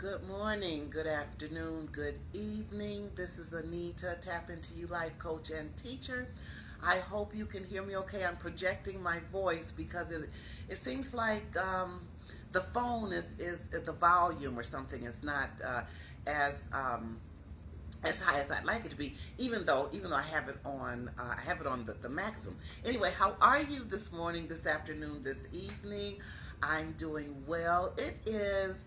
Good morning, good afternoon, good evening. This is Anita, Tap Into You Life Coach and Teacher. I hope you can hear me okay. I'm projecting my voice because it seems like the phone is the volume or something is not as as high as I'd like it to be, even though I have it on the maximum. Anyway, how are you this morning, this afternoon, this evening? I'm doing well. It is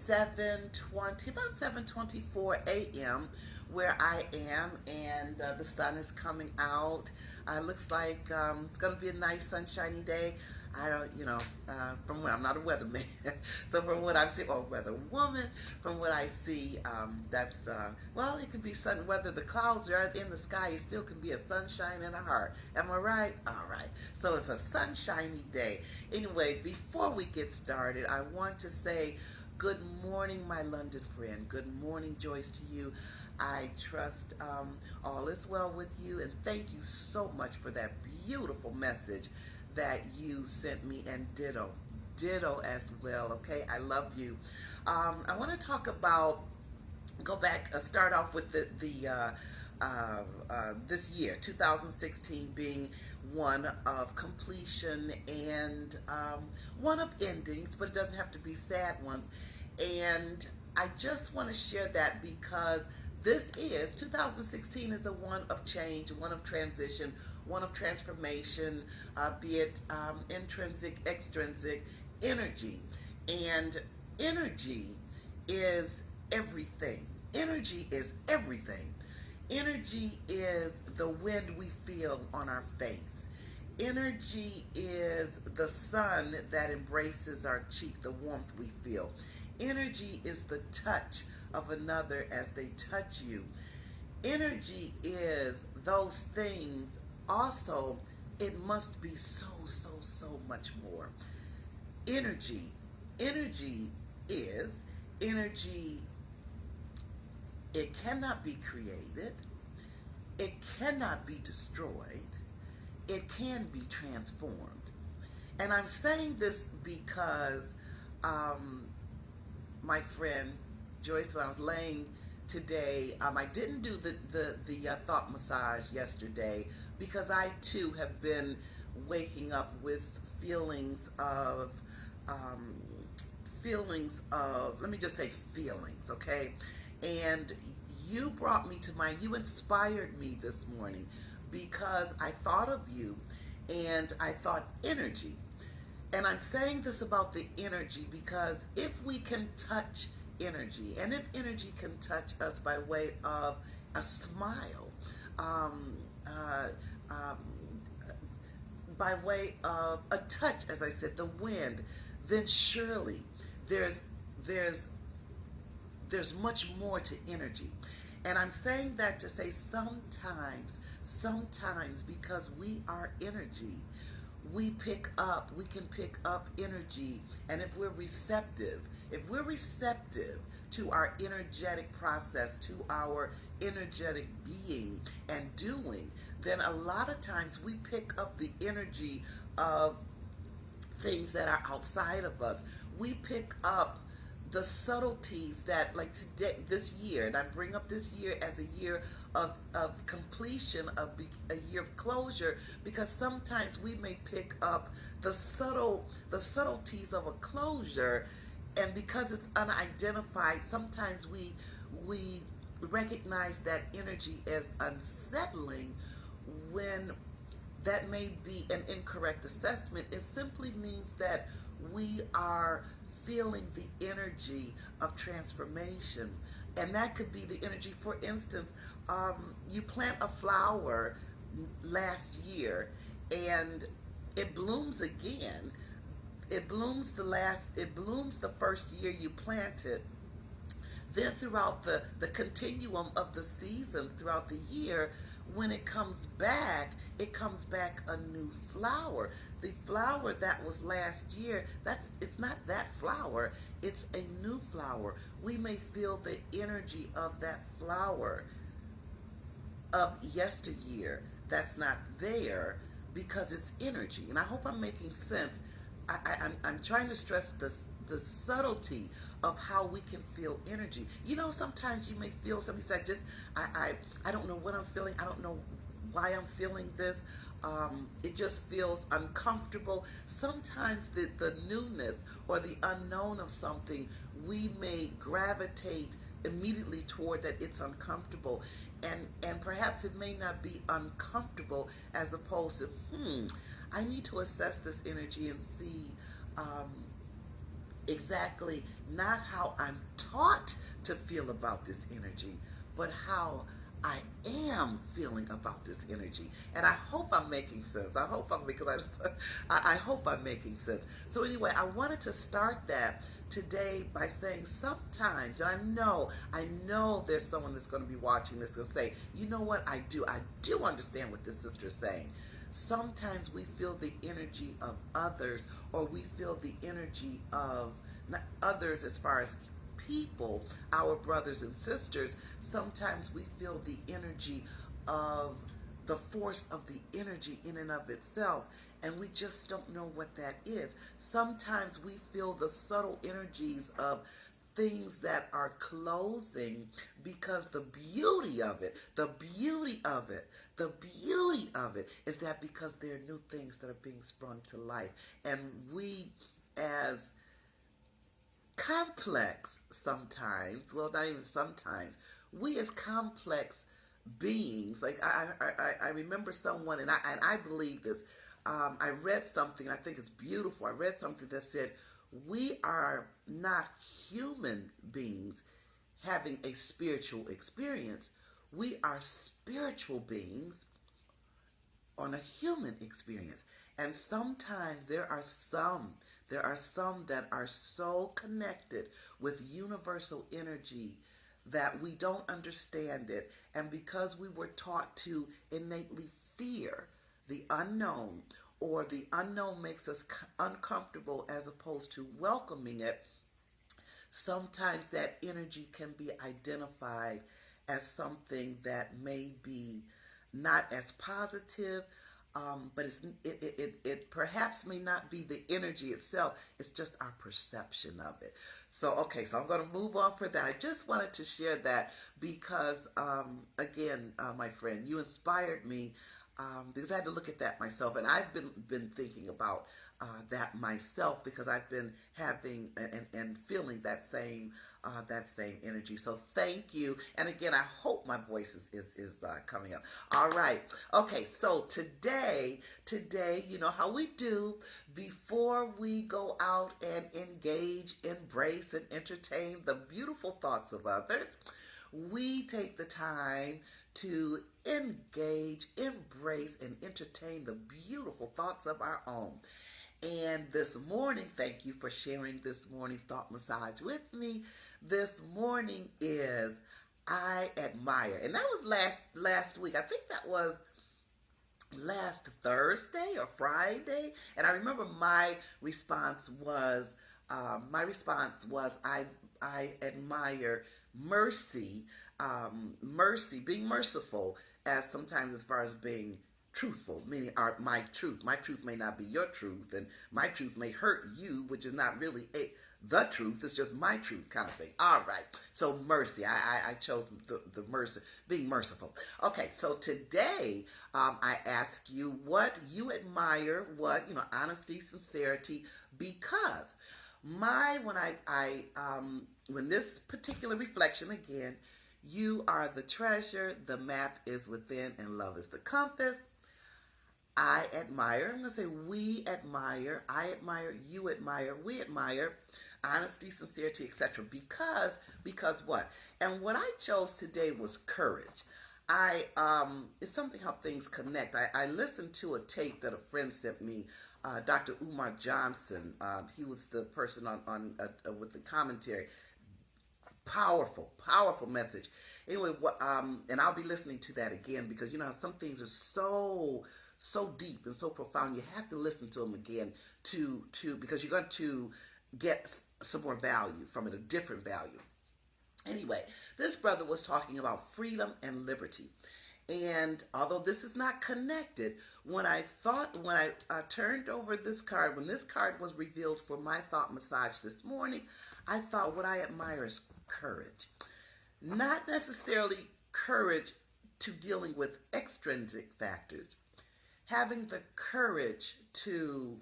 7:20, about 7:24 a.m. where I am, and the sun is coming out. Looks like it's going to be a nice sunshiny day. I don't, from what I'm not a weatherman, so from what I've seen, or weather woman, from what I see, well, it can be sun. Whether the clouds are in the sky, it still can be a sunshine and a heart. Am I right? All right. So it's a sunshiny day. Anyway, before we get started, I want to say good morning, my London friend. Good morning, Joyce, to you. I trust all is well with you, and thank you so much for that beautiful message that you sent me, and ditto as well. Okay, I love you. I want to talk about, go back, start off with this year, 2016, being one of completion and one of endings, but it doesn't have to be sad ones. And I just want to share that because this is 2016 is a one of change, one of transition, one of transformation, be it intrinsic, extrinsic energy. And energy is everything. Energy is everything. Energy is the wind we feel on our face. Energy is the sun that embraces our cheek, the warmth we feel. Energy is the touch of another as they touch you. Energy is those things. Also, it must be so much more. Energy. Energy is energy. It cannot be created. It cannot be destroyed. It can be transformed. And I'm saying this because my friend Joyce, when I was laying today, I didn't do the thought massage yesterday because I too have been waking up with feelings of um, let me just say feelings, okay? And you brought me to mind, you inspired me this morning because I thought of you and I thought energy. And I'm saying this about the energy because if we can touch energy, and if energy can touch us by way of a smile, um, uh, um, by way of a touch, as I said, the wind, then surely there's there's there's much more to energy. And I'm saying that to say sometimes because we are energy, we can pick up energy. And if we're receptive to our energetic process, to our energetic being and doing, then a lot of times we pick up the energy of things that are outside of us. We pick up the subtleties that, like today, this year, and I bring up this year as a year of completion, a year of closure, because sometimes we may pick up the subtleties of a closure, and because it's unidentified, sometimes we recognize that energy as unsettling when that may be an incorrect assessment. It simply means that we are feeling the energy of transformation. And that could be the energy, for instance, you plant a flower last year and it blooms again. It blooms the first year you plant it. Then throughout the continuum of the seasons throughout the year, when it comes back a new flower. The flower that was last year, it's not that flower, it's a new flower. We may feel the energy of that flower of yesteryear that's not there because it's energy. And I hope I'm making sense. I'm trying to stress the subtlety of how we can feel energy. You know, sometimes you may feel something. Said, just I don't know what I'm feeling. I don't know why I'm feeling this. It just feels uncomfortable. Sometimes the newness or the unknown of something, we may gravitate immediately toward that it's uncomfortable. And perhaps it may not be uncomfortable as opposed to, I need to assess this energy and see um, exactly not how I'm taught to feel about this energy, but how I am feeling about this energy. And I hope I'm making sense. I hope I'm because I hope I'm making sense. So anyway, I wanted to start that today by saying sometimes, and I know there's someone that's going to be watching this and say, you know what, I do understand what this sister is saying. Sometimes we feel the energy of others, or we feel the energy of not others as far as people, our brothers and sisters. Sometimes we feel the energy of the force of the energy in and of itself, and we just don't know what that is. Sometimes we feel the subtle energies of things that are closing, because the beauty of it, the beauty of it is that because there are new things that are being sprung to life, and we as complex sometimes, well, not even sometimes, we as complex beings, like I remember someone, and I believe this. I read something, I think it's beautiful. I read something that said, we are not human beings having a spiritual experience. We are spiritual beings on a human experience. And sometimes there are some that are so connected with universal energy that we don't understand it. And because we were taught to innately fear the unknown, or the unknown makes us uncomfortable as opposed to welcoming it, sometimes that energy can be identified as something that may be not as positive, but it perhaps may not be the energy itself. It's just our perception of it. So, okay, so I'm going to move on for that. I just wanted to share that because, again, my friend, you inspired me, because I had to look at that myself, and I've been thinking about that myself, because I've been having and feeling that same energy. So thank you, and again, I hope my voice is coming up. All right, okay. So today, you know how we do before we go out and engage, embrace, and entertain the beautiful thoughts of others. We take the time to engage, embrace, and entertain the beautiful thoughts of our own. And this morning, thank you for sharing this morning thought massage with me. This morning is I admire. And that was last week. I think that was last Thursday or Friday. And I remember my response was I admire mercy, being merciful, as sometimes as far as being truthful, meaning my truth. My truth may not be your truth, and my truth may hurt you, which is not really the truth. It's just my truth, kind of thing. All right. So mercy. I chose the mercy, being merciful. Okay. So today, I ask you what you admire, honesty, sincerity, because when this particular reflection again, you are the treasure, the map is within, and love is the compass. I admire, I'm going to say we admire, I admire, you admire, we admire honesty, sincerity, etc. Because what? And what I chose today was courage. It's something how things connect. I listened to a tape that a friend sent me, Dr. Umar Johnson. He was the person on with the commentary. Powerful message. Anyway, and I'll be listening to that again, because you know how some things are so deep and so profound. You have to listen to them again to because you're going to get some more value from it, a different value. Anyway, this brother was talking about freedom and liberty. And although this is not connected, when I turned over this card, when this card was revealed for my thought massage this morning, I thought what I admire is courage. Not necessarily courage to dealing with extrinsic factors, having the courage to,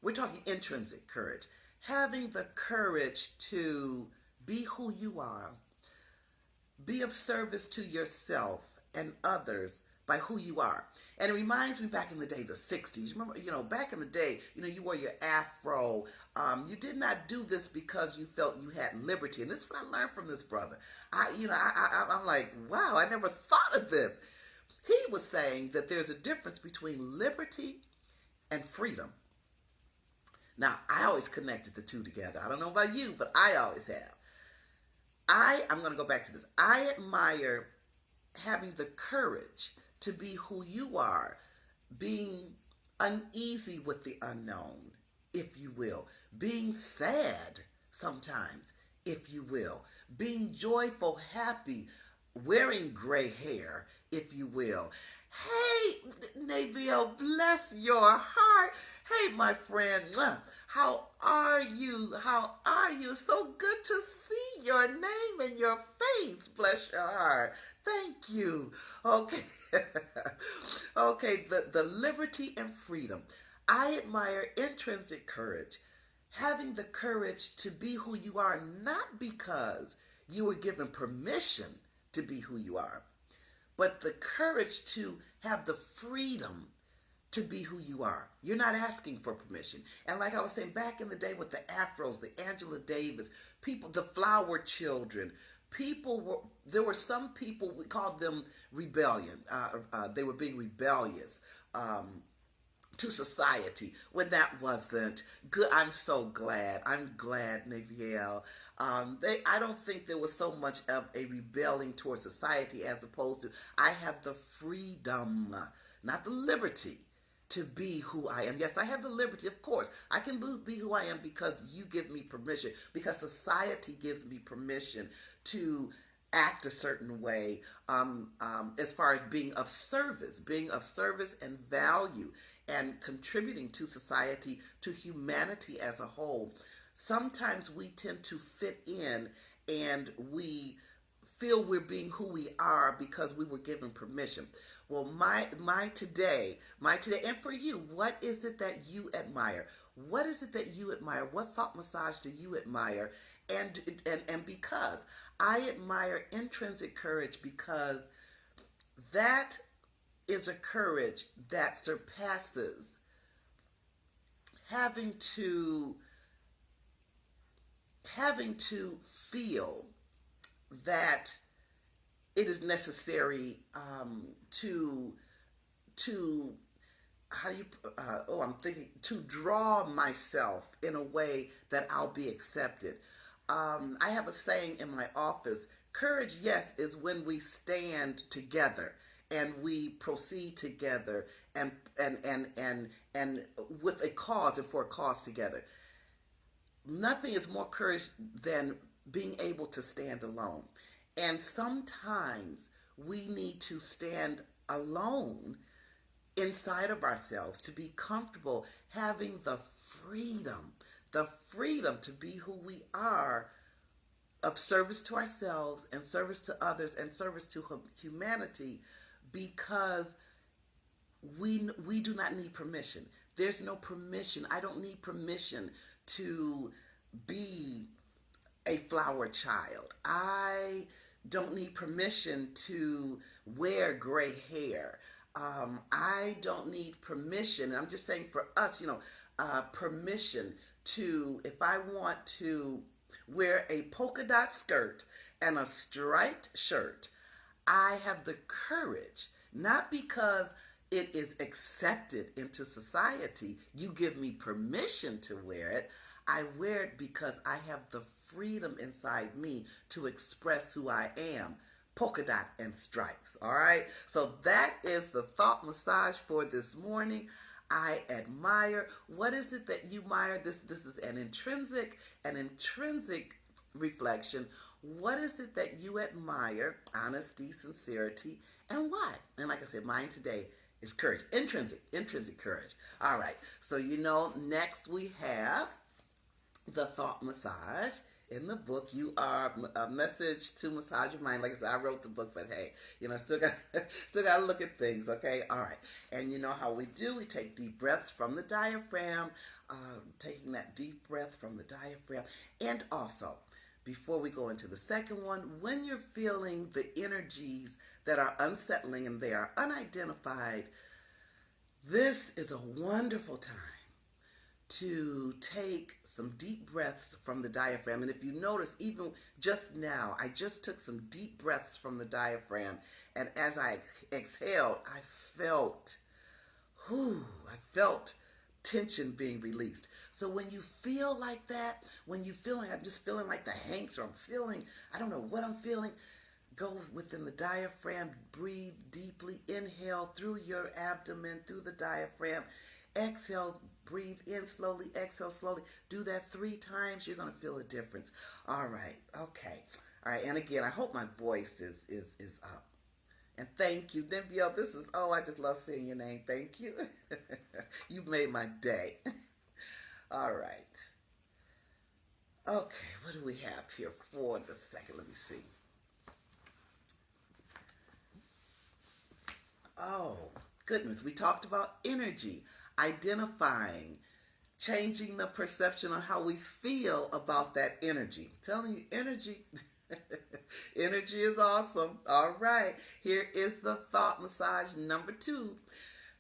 we're talking intrinsic courage, having the courage to be who you are, be of service to yourself and others by who you are. And it reminds me back in the day, the 60s. Remember, back in the day, you wore your afro. You did not do this because you felt you had liberty. And this is what I learned from this brother. I'm like, wow, I never thought of this. He was saying that there's a difference between liberty and freedom. Now, I always connected the two together. I don't know about you, but I always have. I'm going to go back to this. I admire having the courage to be who you are, being uneasy with the unknown, if you will, being sad sometimes, if you will, being joyful, happy, wearing gray hair, if you will. Hey, Nabil, bless your heart. Hey, my friend, how are you? How are you? So good to see your name and your face. Bless your heart. Thank you. Okay. Okay, the liberty and freedom. I admire intrinsic courage. Having the courage to be who you are, not because you were given permission to be who you are, but the courage to have the freedom to be who you are. You're not asking for permission. And like I was saying, back in the day with the Afros, the Angela Davis, people, the Flower Children, there were some people, we called them rebellion. They were being rebellious to society when that wasn't good. I'm so glad. I'm glad, Naviel. I don't think there was so much of a rebelling towards society as opposed to I have the freedom, not the liberty, to be who I am. Yes, I have the liberty, of course. I can be who I am because you give me permission, because society gives me permission to act a certain way as far as being of service and value and contributing to society, to humanity as a whole. Sometimes we tend to fit in and we feel we're being who we are because we were given permission. Well, my today, and for you, what is it that you admire? What is it that you admire? What thought massage do you admire? And because I admire intrinsic courage, because that is a courage that surpasses having to feel that it is necessary to how do you I'm thinking to draw myself in a way that I'll be accepted. I have a saying in my office: courage, yes, is when we stand together and we proceed together and with a cause and for a cause together. Nothing is more courage than being able to stand alone. And sometimes we need to stand alone inside of ourselves to be comfortable having the freedom to be who we are, of service to ourselves and service to others and service to humanity, because we do not need permission. There's no permission. I don't need permission to be a flower child. I don't need permission to wear gray hair. I don't need permission. I'm just saying for us, permission to, if I want to wear a polka dot skirt and a striped shirt, I have the courage, not because it is accepted into society. You give me permission to wear it. I wear it because I have the freedom inside me to express who I am. Polka dot and stripes. All right. So that is the thought massage for this morning. I admire. What is it that you admire? This is an intrinsic reflection. What is it that you admire? Honesty, sincerity, and why? And like I said, mine today is courage. Intrinsic courage. All right. So, next we have the thought massage. In the book, you are a message to massage your mind. Like I said, I wrote the book, but hey, still got still got to look at things. Okay, all right. And you know how we do? We take deep breaths from the diaphragm, taking that deep breath from the diaphragm, and also before we go into the second one, when you're feeling the energies that are unsettling and they are unidentified, this is a wonderful time to take some deep breaths from the diaphragm. And if you notice, even just now, I just took some deep breaths from the diaphragm. And as I exhaled, I felt tension being released. So when you feel like that, when you feel like I'm just feeling like the Hanks, or I don't know what I'm feeling, go within the diaphragm, breathe deeply, inhale through your abdomen, through the diaphragm, exhale, breathe in slowly, exhale slowly. Do that 3 times. You're going to feel a difference. All right. Okay. All right. And again, I hope my voice is up. And thank you, Nibio. I just love seeing your name. Thank you. You've made my day. All right. Okay. What do we have here for the second? Let me see. Oh, goodness. We talked about energy, identifying, changing the perception of how we feel about that energy. I'm telling you, energy. Energy is awesome. All right. Here is the thought massage number 2.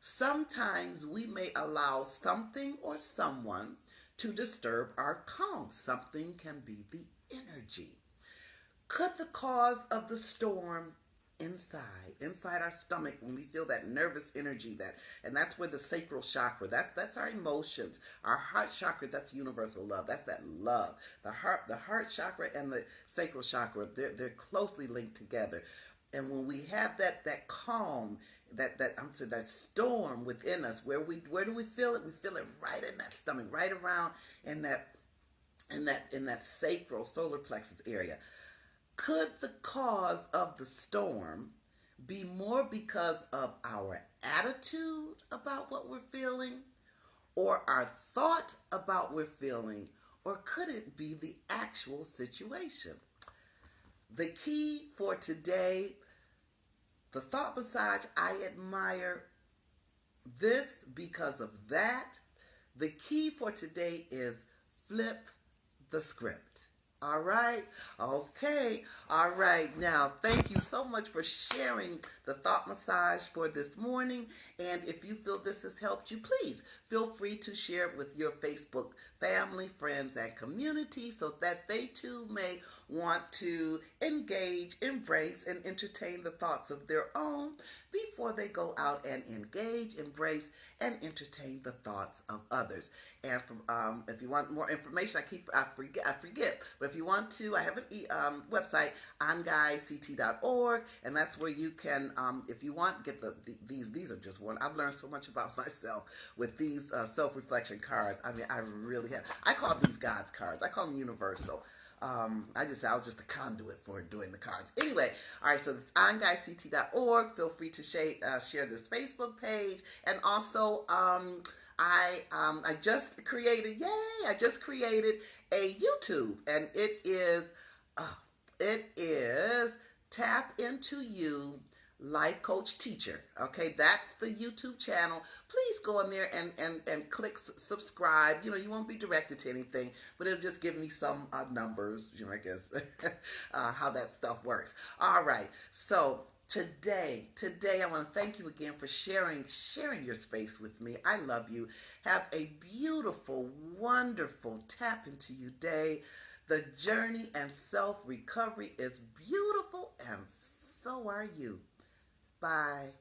Sometimes we may allow something or someone to disturb our calm. Something can be the energy. Could the cause of the storm inside our stomach, when we feel that nervous energy, and that's where the sacral chakra, that's our emotions, our heart chakra, that's universal love, that's that love. The heart chakra and the sacral chakra, they're closely linked together. And when we have that calm, that storm within us, where do we feel it? We feel it right in that stomach, right around in that sacral solar plexus area. Could the cause of the storm be more because of our attitude about what we're feeling, or our thought about what we're feeling, or could it be the actual situation? The key for today, the thought massage, I admire this because of that. The key for today is flip the script. All right. Okay. All right. Now, thank you so much for sharing the thought massage for this morning. And if you feel this has helped you, please feel free to share it with your Facebook family, friends, and community so that they too may want to engage, embrace, and entertain the thoughts of their own before they go out and engage, embrace, and entertain the thoughts of others. And if you want more information, I forget. But if you want to, I have a website, onguyct.org, and that's where you can, if you want, get these are just one. I've learned so much about myself with these self-reflection cards. I mean, I really have. I call these God's cards. I call them universal. I was just a conduit for doing the cards. Anyway, all right, so it's onguyct.org. Feel free to share this Facebook page. And also, I just created a YouTube, and it is Tap Into You Life Coach Teacher. Okay, that's the YouTube channel. Please go in there and click subscribe. You won't be directed to anything, but it'll just give me some numbers, I guess, how that stuff works. All right, so today I want to thank you again for sharing your space with me. I love you. Have a beautiful, wonderful Tap Into You day. The journey and self-recovery is beautiful, and so are you. Bye.